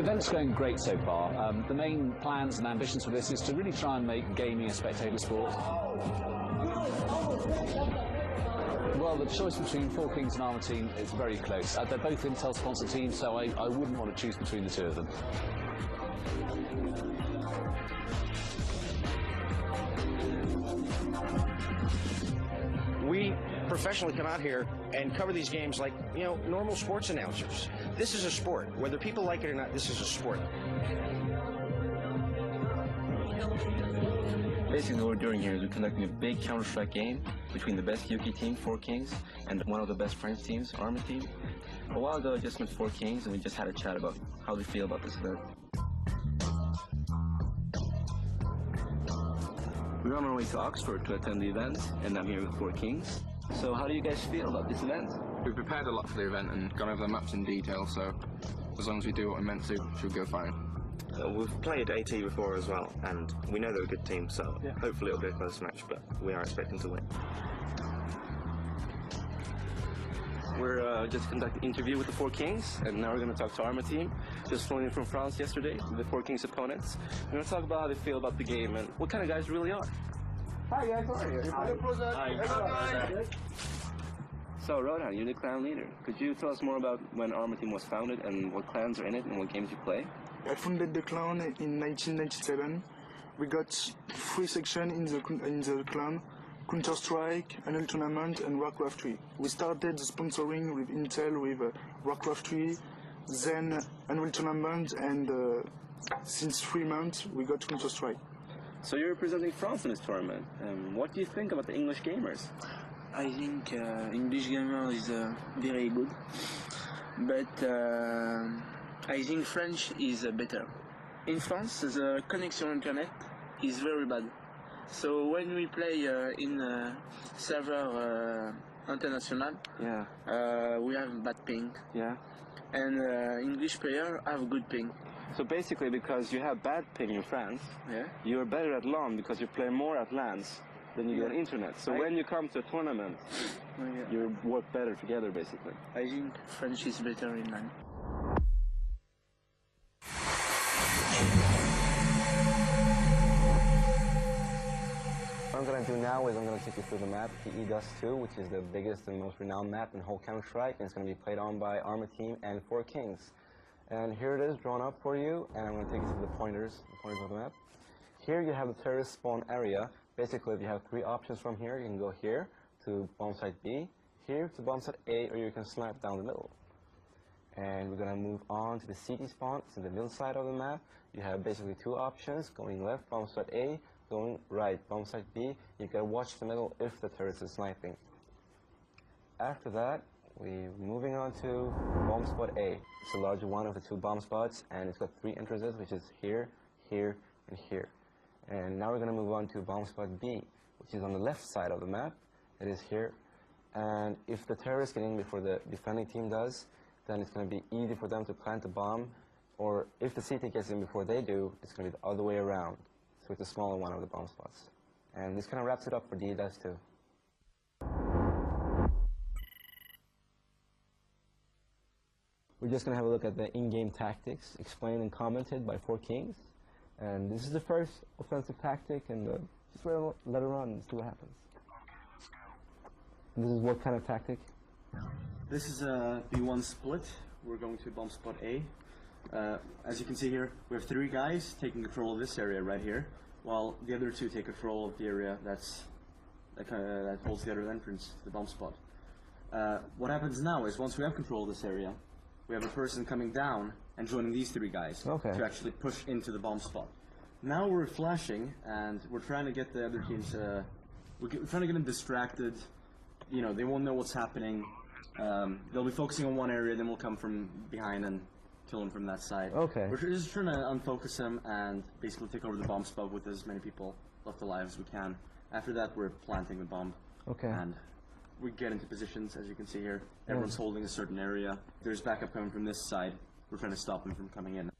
event's going great so far. The main plans and ambitions for this is to really try and make gaming a spectator sport. Well, the choice between Four Kings and Arma Team is very close. They're both Intel-sponsored teams, so I wouldn't want to choose between the two of them. We professionally come out here and cover these games like, you know, normal sports announcers. This is a sport. Whether people like it or not, this is a sport. Basically what we're doing here is we're conducting a big Counter-Strike game between the best UK team, Four Kings, and one of the best French teams, Arma Team. A while ago I just met Four Kings and we just had a chat about how they feel about this event. We're on our way to Oxford to attend the event, and I'm here with Four Kings. So how do you guys feel about this event? We've prepared a lot for the event and gone over the maps in detail, so as long as we do what we're meant to, should go fine. We've played AT before as well, and we know they're a good team, so hopefully it'll be a close match, but we are expecting to win. We're just conducting an interview with the Four Kings, and now we're going to talk to Arma Team, just flown in from France yesterday, the Four Kings opponents. We're going to talk about how they feel about the game and what kind of guys really are. Hi guys, how are you? Hi. So Rodan, you're the clan leader. Could you tell us more about when Arma Team was founded and what clans are in it and what games you play? I founded the clan in 1997. We got 3 sections in the clan: Counter-Strike, Unreal Tournament, and Warcraft 3. We started the sponsoring with Intel with Warcraft 3, then Unreal Tournament, and since 3 months we got Counter-Strike. So you're representing France in this tournament. What do you think about the English gamers? I think English gamer is very good, but I think French is better. In France, the connection internet is very bad. So when we play in server international, we have bad ping. Yeah. And English player have good ping. So basically, because you have bad ping in France, you're better at LAN because you play more at LANs than you do on internet. So when you come to a tournament, you work better together, basically. I think French is better in LAN. What I'm going to do now is I'm going to take you through the map, PE Dust 2, which is the biggest and most renowned map in whole Counter-Strike, and it's going to be played on by Arma Team and Four Kings. And here it is drawn up for you, and I'm going to take you through the pointers of the map. Here you have the terrorist spawn area. Basically, if you have 3 options from here, you can go here to bomb site B, here to bomb site A, or you can snipe down the middle. And we're going to move on to the CT spawn. It's in the middle side of the map. You have basically 2 options, going left, bomb site A, going right, bomb site B. You got to watch the middle if the terrorist is sniping. After that, we're moving on to bomb spot A. It's the larger one of the 2 bomb spots, and it's got 3 entrances, which is here, here, and here. And now we're going to move on to bomb spot B, which is on the left side of the map. It is here. And if the terrorists get in before the defending team does, then it's going to be easy for them to plant a bomb. Or if the CT gets in before they do, it's going to be the other way around. So it's a smaller one of the bomb spots. And this kind of wraps it up for DDoS 2. We're just going to have a look at the in-game tactics explained and commented by Four Kings. And this is the first offensive tactic, and just let it run and see what happens. And this is what kind of tactic? This is a B1 split. We're going to bomb spot A. As you can see here, we have 3 guys taking control of this area right here, while the other 2 take control of the area that holds the other entrance to the bomb spot. What happens now is once we have control of this area, we have a person coming down and joining these 3 guys to actually push into the bomb spot. Now we're flashing and we're trying to get the other teams. We're trying to get them distracted. You know, they won't know what's happening. They'll be focusing on one area, then we'll come from behind and kill them from that side. We're just trying to unfocus them and basically take over the bomb spot with as many people left alive as we can. After that, we're planting the bomb. And we get into positions, as you can see here. Everyone's holding a certain area. There's backup coming from this side. We're trying to stop them from coming in.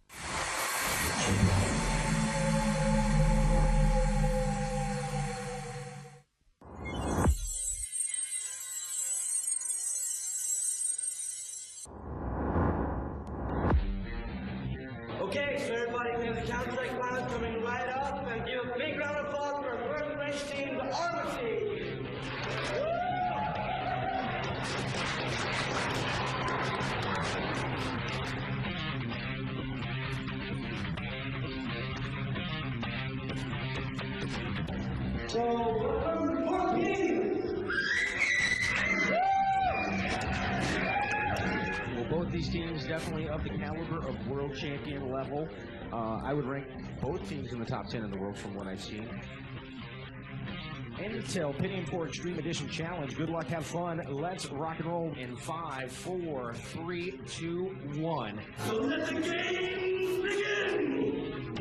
Both these teams definitely of the caliber of world champion level. I would rank both teams in the top 10 in the world from what I've seen. And Intel Pentium 4 Extreme Edition Challenge. Good luck, have fun. Let's rock and roll in 5, 4, 3, 2, 1. So let the games begin!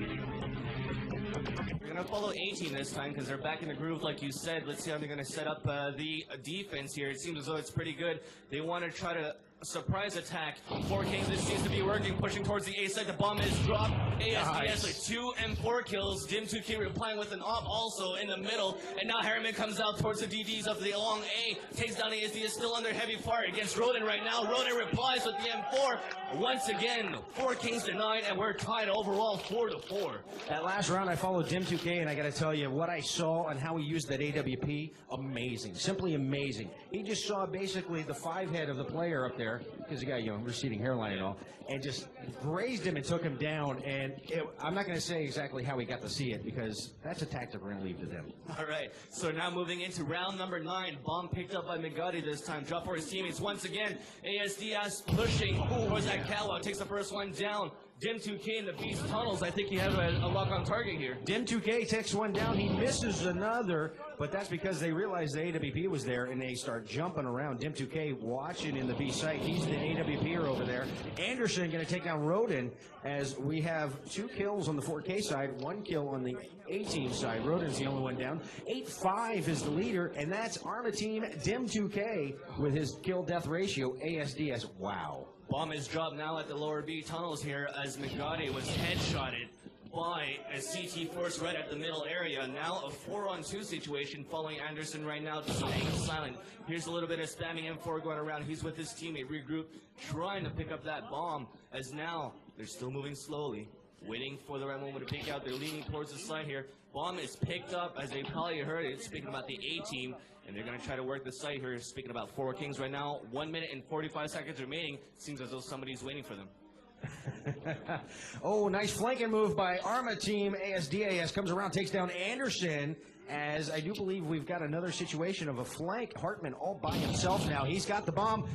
We're going to follow A-Team this time because they're back in the groove, like you said. Let's see how they're going to set up the defense here. It seems as though it's pretty good. They want to try to surprise attack. 4 Kings, this seems to be working, pushing towards the A side. The bomb is dropped. ASDS with 2 and 4 kills. Dim2K replying with an op also in the middle. And now Harriman comes out towards the DDs of the long A. Takes down ASDS, still under heavy fire against Roden right now. Roden replies with the M4. Once again, 4 Kings denied, and we're tied overall 4-4. That last round, I followed Dim2K, and I got to tell you, what I saw and how he used that AWP, amazing. Simply amazing. He just saw basically the 5 head of the player up there, because he got, receding hairline and all, and just grazed him and took him down. And I'm not going to say exactly how he got to see it, because that's a tactic we're going to leave to them. All right, so now moving into round number 9. Bomb picked up by Migati this time. Drop for his teammates once again. ASDS pushing towards that catwalk. Takes the first one down. Dim2K in the Beast tunnels. I think you have a lock on target here. Dim2K takes one down. He misses another, but that's because they realized the AWP was there and they start jumping around. Dim2K watching in the B site. He's the AWPer over there. Anderson going to take down Roden as we have 2 kills on the 4K side, 1 kill on the A-Team side. Roden's the only one down. 8-5 is the leader, and that's Arma Team Dim2K with his kill-death ratio. ASDS, wow. Bomb is dropped now at the lower B tunnels here as Migati was headshotted by a CT force right at the middle area. Now a 4-on-2 situation following Anderson right now, just staying silent. Here's a little bit of spamming M4 going around. He's with his teammate, regroup, trying to pick up that bomb as now they're still moving slowly, waiting for the right moment to pick out. They're leaning towards the side here. Bomb is picked up, as they probably heard it, speaking about the A-Team, and they're going to try to work the site here, speaking about 4 Kings right now. 1 minute and 45 seconds remaining. Seems as though somebody's waiting for them. Oh, nice flanking move by Arma Team. ASDAS comes around, takes down Anderson, as I do believe we've got another situation of a flank. Hartman all by himself now. He's got the bomb.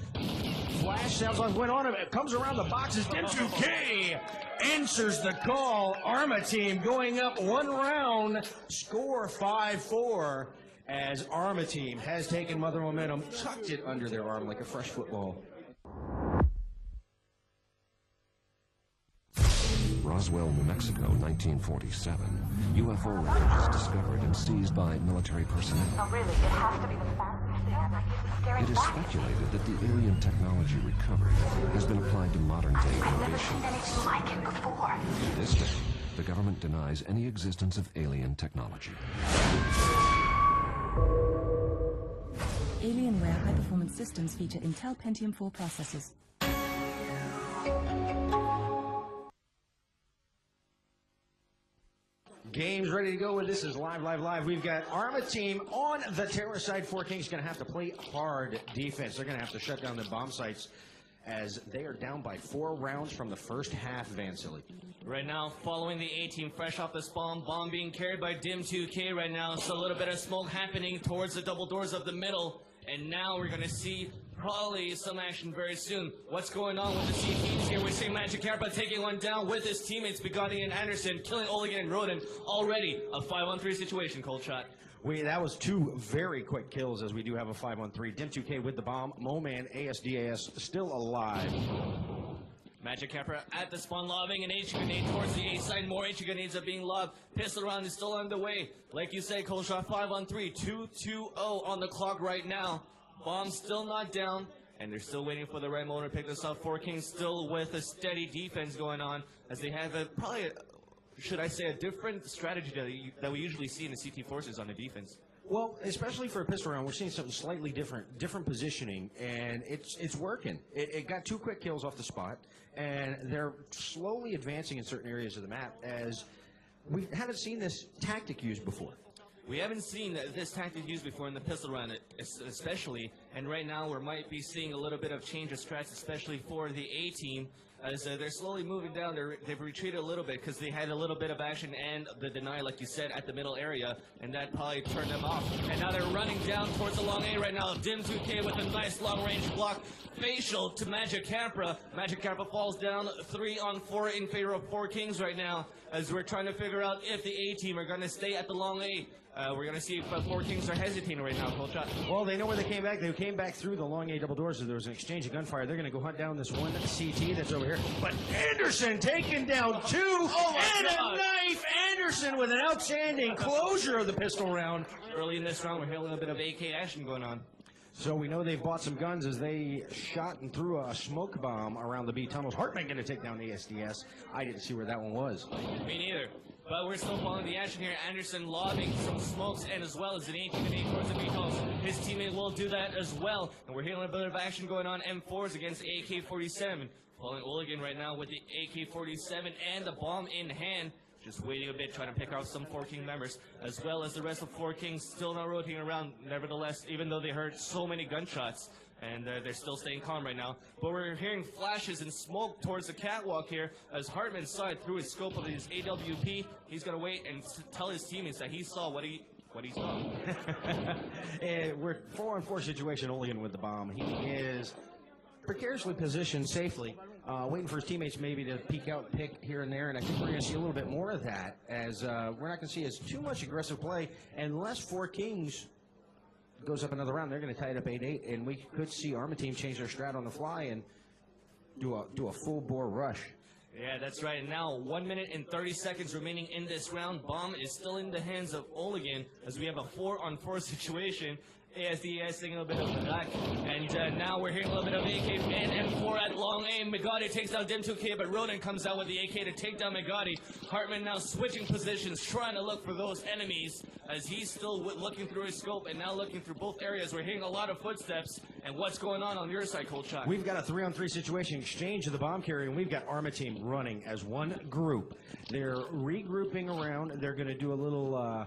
Flash sounds like went on him. It comes around the boxes. Dim2K answers the call. Arma Team going up 1 round. Score 5-4 as Arma Team has taken Mother Momentum, tucked it under their arm like a fresh football. Roswell, New Mexico, 1947. UFO wreckage is discovered and seized by military personnel. No, really, it has to be the fastest thing ever. It is speculated that the alien technology recovered has been applied to modern-day I've never innovation. seen anything like it before. To this day, the government denies any existence of alien technology. Alienware high-performance systems feature Intel Pentium 4 processors. Game's ready to go, and this is live. We've got Arma Team on the terror side. 4 Kings going to have to play hard defense. They're going to have to shut down their bomb sites as they are down by 4 rounds from the first half, Vansily. Right now, following the A-Team fresh off the spawn, bomb being carried by Dim2K right now. So a little bit of smoke happening towards the double doors of the middle. And now we're going to see probably some action very soon. What's going on with the CTs here? We're seeing Magic Carpa taking one down with his teammates, Bugatti and Anderson, killing Oligan and Roden. Already a 5-on-3 situation, Cold Shot. That was 2 very quick kills as we do have a 5-on-3. Dim2K with the bomb. Moman, ASDAS still alive. Magic Capra at the spawn, lobbing an HE grenade towards the A side. More HE grenades are being lobbed. Pistol round is still underway. Like you say, Cold Shot, 5-on-3. 2-2-0 on the clock right now. Bomb still not down, and they're still waiting for the right moment to pick this up. 4 Kings still with a steady defense going on, as they have should I say, a different strategy that we usually see in the CT forces on the defense. Well, especially for a pistol round, we're seeing something slightly different positioning, and it's working. It got 2 quick kills off the spot, and they're slowly advancing in certain areas of the map, as we haven't seen this tactic used before. We haven't seen this tactic used before in the pistol round, especially, and right now we might be seeing a little bit of change of strats, especially for the A team, as they're slowly moving down. They've retreated a little bit because they had a little bit of action and the deny, like you said, at the middle area, and that probably turned them off. And now they're running down towards the long A right now. Dim2K with a nice long-range block. Facial to Magic Capra. Magic Capra falls down 3-on-4 in favor of 4Kings right now, as we're trying to figure out if the A team are going to stay at the long A. We're going to see if 4Kings are hesitating right now, Coach. Well, they know where they came back. They came back through the long A double doors. So there was an exchange of gunfire. They're going to go hunt down this one CT that's over here. But Anderson taking down two, and a knife. Anderson with an outstanding closure of the pistol round. Early in this round, we're hearing a bit of AK action going on. So we know they've bought some guns as they shot and threw a smoke bomb around the B tunnels. Hartman going to take down ASDS. I didn't see where that one was. Me neither. But we're still following the action here. Anderson lobbing some smokes and as well as an AT towards the B tunnels. His teammate will do that as well. And we're hearing a bit of action going on. M4s against AK-47. Following Oligan right now with the AK-47 and the bomb in hand. Just waiting a bit, trying to pick out some 4King members, as well as the rest of 4Kings still not rotating around, nevertheless, even though they heard so many gunshots, and they're still staying calm right now. But we're hearing flashes and smoke towards the catwalk here, as Hartman saw it through his scope of his AWP. He's going to wait and tell his teammates that he saw what he saw. We're 4-on-4 situation, Oligan with the bomb. He is precariously positioned safely, waiting for his teammates maybe to peek out and pick here and there, and I think we're going to see a little bit more of that, as we're not going to see as too much aggressive play unless 4Kings goes up another round. They're going to tie it up 8-8, and we could see Arma Team change their strat on the fly and do a full-bore rush. Yeah, that's right. And now 1 minute and 30 seconds remaining in this round. Bomb is still in the hands of Oligan, as we have a 4-on-4 situation. ASDS taking a bit of the back, and now we're hearing a little bit of AK and M4 at long aim. Megati takes down Dim2K, but Ronan comes out with the AK to take down Megati. Hartman now switching positions, trying to look for those enemies, as he's still looking through his scope and now looking through both areas. We're hearing a lot of footsteps, and what's going on your side, Cold Shot? We've got a 3-on-3 situation, exchange of the bomb carrier, and we've got Arma Team running as one group. They're regrouping around. They're going to do a little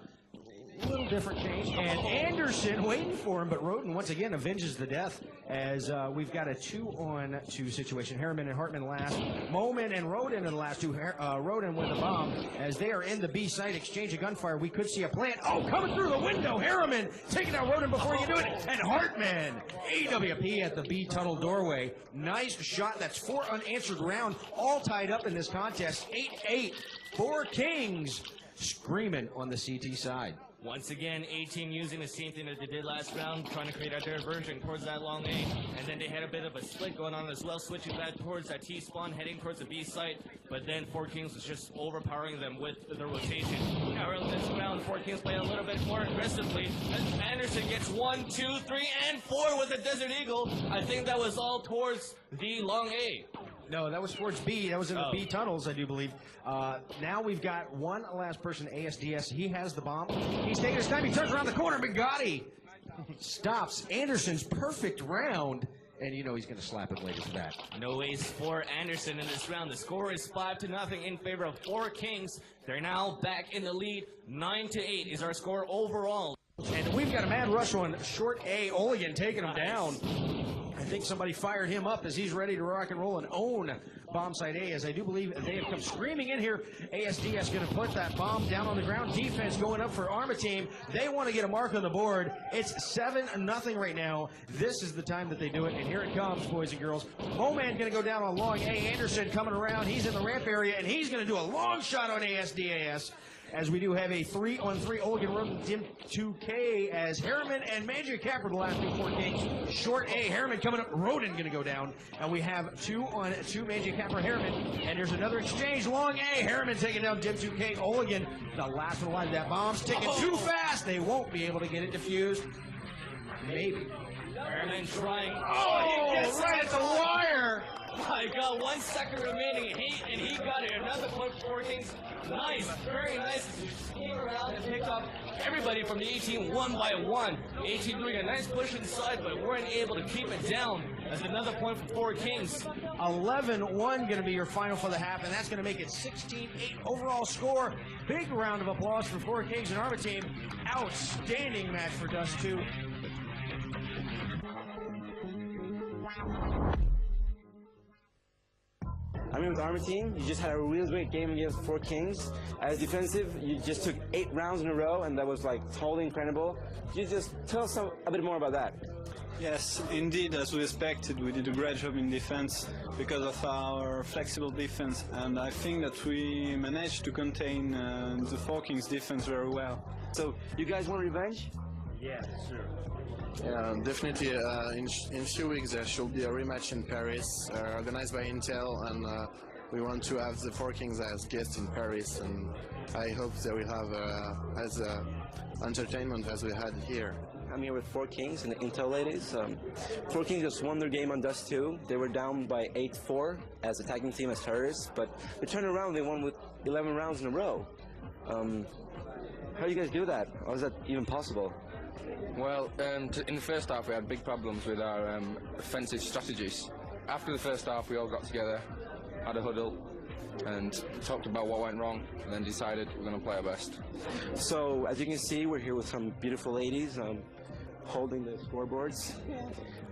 different change, and Anderson waiting for him, but Roden once again avenges the death, as we've got a 2-on-2 situation. Harriman and Hartman last, Moman and Roden in the last two. Roden with the bomb, as they are in the B site, exchange of gunfire. We could see a plant. Oh, coming through the window, Harriman taking out Roden before you do it, and Hartman, AWP at the B tunnel doorway. Nice shot. That's 4 unanswered round, all tied up in this contest. 8-8, 4Kings screaming on the CT side. Once again, A-Team using the same thing that they did last round, trying to create a diversion towards that long A, and then they had a bit of a split going on as well, switching back towards that T-spawn, heading towards the B site, but then 4Kings was just overpowering them with the rotation. Now in this round, 4Kings play a little bit more aggressively, as Anderson gets 1, 2, 3, and 4 with the Desert Eagle. I think that was all towards the long A. No, that was towards B. That was in the B tunnels, I do believe. Now we've got one last person, ASDS. He has the bomb. He's taking his time. He turns around the corner. Megati stops Anderson's perfect round. And you know he's going to slap it later for that. No ace for Anderson in this round. The score is 5-0 in favor of 4Kings. They're now back in the lead. 9-8 is our score overall. And we've got a mad rush on short A. Oligan taking him down. I think somebody fired him up as he's ready to rock and roll and own bomb site A, as I do believe they have come screaming in here. ASDS going to put that bomb down on the ground. Defense going up for Arma Team. They want to get a mark on the board. It's 7-0 right now. This is the time that they do it, and here it comes, boys and girls. Moman going to go down on long A. Anderson coming around. He's in the ramp area, and he's going to do a long shot on ASDAS. As we do have a 3-on-3 Oligan Roden Dim2K, as Harriman and Magic Capra, the last 4Kings. Short A, Harriman coming up, Roden going to go down. And we have 2-on-2 Magic Capra, Harriman. And there's another exchange, long A, Harriman taking down Dim2K, Oligan. The last one alive, that bomb's ticking too fast. They won't be able to get it defused. Maybe. Harriman trying. Oh, he gets right at the wire. I got 1 second remaining, and he got it. Another point for 4Kings. Nice, very nice. Came around and picked up everybody from the A-Team 1 by 1. A-Team doing a nice push inside, but weren't able to keep it down. That's another point for Four Kings. 11-1 going to be your final for the half, and that's going to make it 16-8 overall score. Big round of applause for Four Kings and Arma Team. Outstanding match for Dust 2. I mean, with Arma Team, you just had a real great game against Four Kings. As defensive, you just took 8 rounds in a row, and that was like totally incredible. Could you just tell us a bit more about that? Yes, indeed, as we expected, we did a great job in defense because of our flexible defense, and I think that we managed to contain the Four Kings defense very well. So, you guys want revenge? Yeah, sure. Yeah, definitely. In a few weeks there should be a rematch in Paris, organized by Intel, and we want to have the Four Kings as guests in Paris, and I hope they will have as entertainment as we had here. I'm here with Four Kings and the Intel ladies. Four Kings just won their game on Dust 2. They were down by 8-4 as attacking team as terrorists, but they turned around, they won with 11 rounds in a row. How do you guys do that? How is that even possible? Well, in the first half we had big problems with our offensive strategies. After the first half we all got together, had a huddle, and talked about what went wrong, and then decided we're going to play our best. So, as you can see, we're here with some beautiful ladies holding the scoreboards.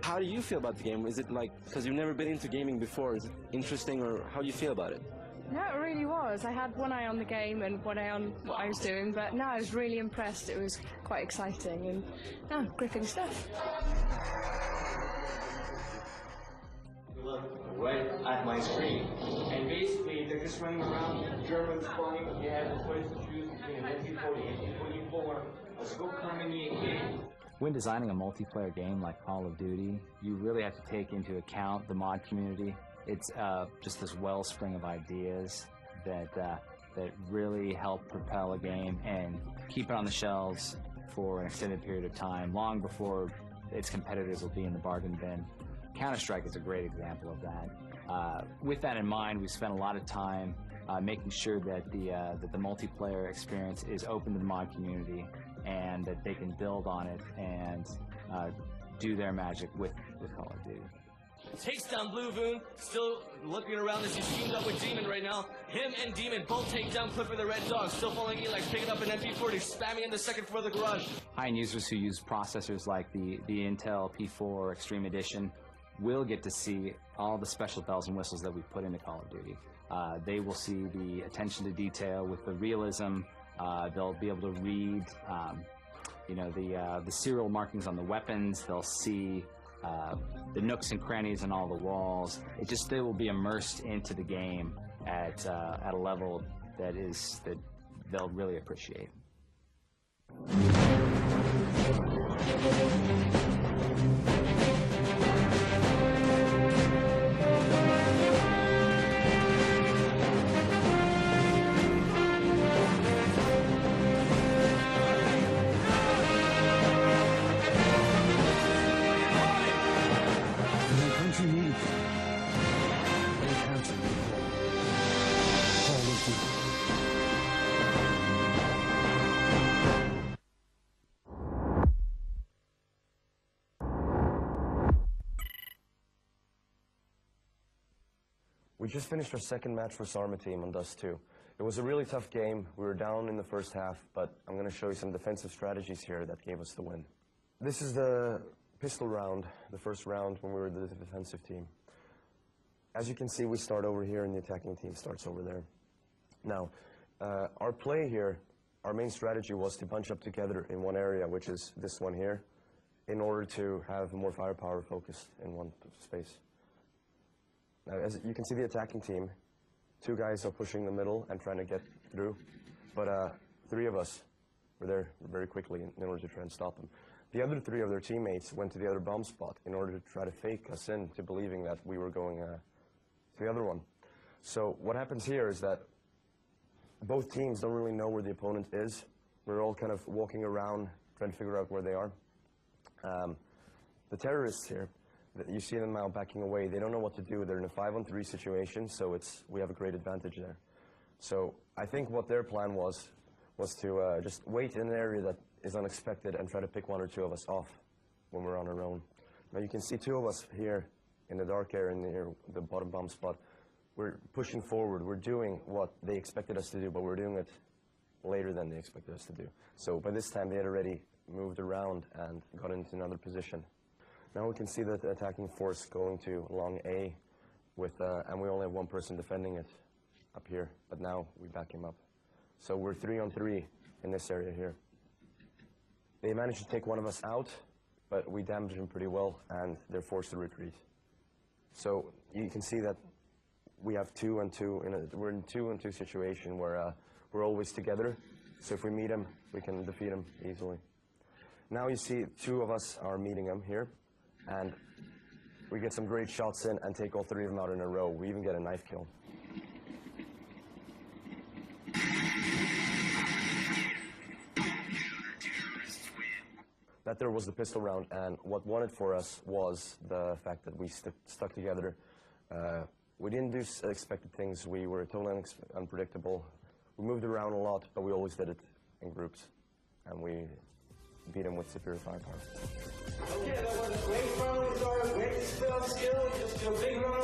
How do you feel about the game? Is it like, because you've never been into gaming before, is it interesting, or how do you feel about it? No, it really was. I had one eye on the game and one eye on what I was doing, but no, I was really impressed. It was quite exciting and no, gripping stuff. Look right at my screen, and basically they're just running around. Germans flying. You have the choice to choose between an MP40 and MP24, a scope harmony game. When designing a multiplayer game like Call of Duty, you really have to take into account the mod community. It's just this wellspring of ideas that really help propel a game and keep it on the shelves for an extended period of time, long before its competitors will be in the bargain bin. Counter-Strike is a great example of that. With that in mind, we spent a lot of time making sure that the multiplayer experience is open to the mod community and that they can build on it and do their magic with Call of Duty. Takes down Blue Voon, still looking around as he's teamed up with Demon right now. Him and Demon both take down Clifford the Red Dog, still following Elex, picking up an MP40, spamming in the second floor of the garage. High-end users who use processors like the Intel P4 Extreme Edition will get to see all the special bells and whistles that we put into Call of Duty. They will see the attention to detail with the realism. They'll be able to read, the serial markings on the weapons. They'll see the nooks and crannies and all the walls. They will be immersed into the game at a level that they'll really appreciate. We just finished our second match for Arma Team on Dust 2. It was a really tough game. We were down in the first half, but I'm going to show you some defensive strategies here that gave us the win. This is the pistol round, the first round when we were the defensive team. As you can see, we start over here and the attacking team starts over there. Now, our play here, our main strategy was to bunch up together in one area, which is this one here, in order to have more firepower focused in one space. Now, as you can see the attacking team, 2 guys are pushing the middle and trying to get through, but 3 of us were there very quickly in order to try and stop them. The other 3 of their teammates went to the other bomb spot in order to try to fake us into believing that we were going to the other one. So what happens here is that both teams don't really know where the opponent is. We're all kind of walking around trying to figure out where they are. The terrorists here, you see them now backing away. They don't know what to do. They're in a 5-on-3 situation, so we have a great advantage there. So I think what their plan was to just wait in an area that is unexpected and try to pick 1 or 2 of us off when we're on our own. Now you can see 2 of us here in the dark area near the bottom bomb spot. We're pushing forward. We're doing what they expected us to do, but we're doing it later than they expected us to do. So by this time, they had already moved around and got into another position. Now we can see that the attacking force going to long A, and we only have one person defending it up here, but now we back him up. So we're 3-on-3 in this area here. They managed to take one of us out, but we damaged him pretty well, and they're forced to retreat. So you can see that we have 2-on-2. We're in 2-on-2 situation where we're always together. So if we meet him, we can defeat him easily. Now you see 2 of us are meeting him here, and we get some great shots in and take all 3 of them out in a row. We even get a knife kill. That there was the pistol round, and what won it for us was the fact that we stuck together. We didn't do expected things. We were totally unpredictable. We moved around a lot, but we always did it in groups, and we beat them with superior firepower. Okay, that was a great round, great skill, just a big round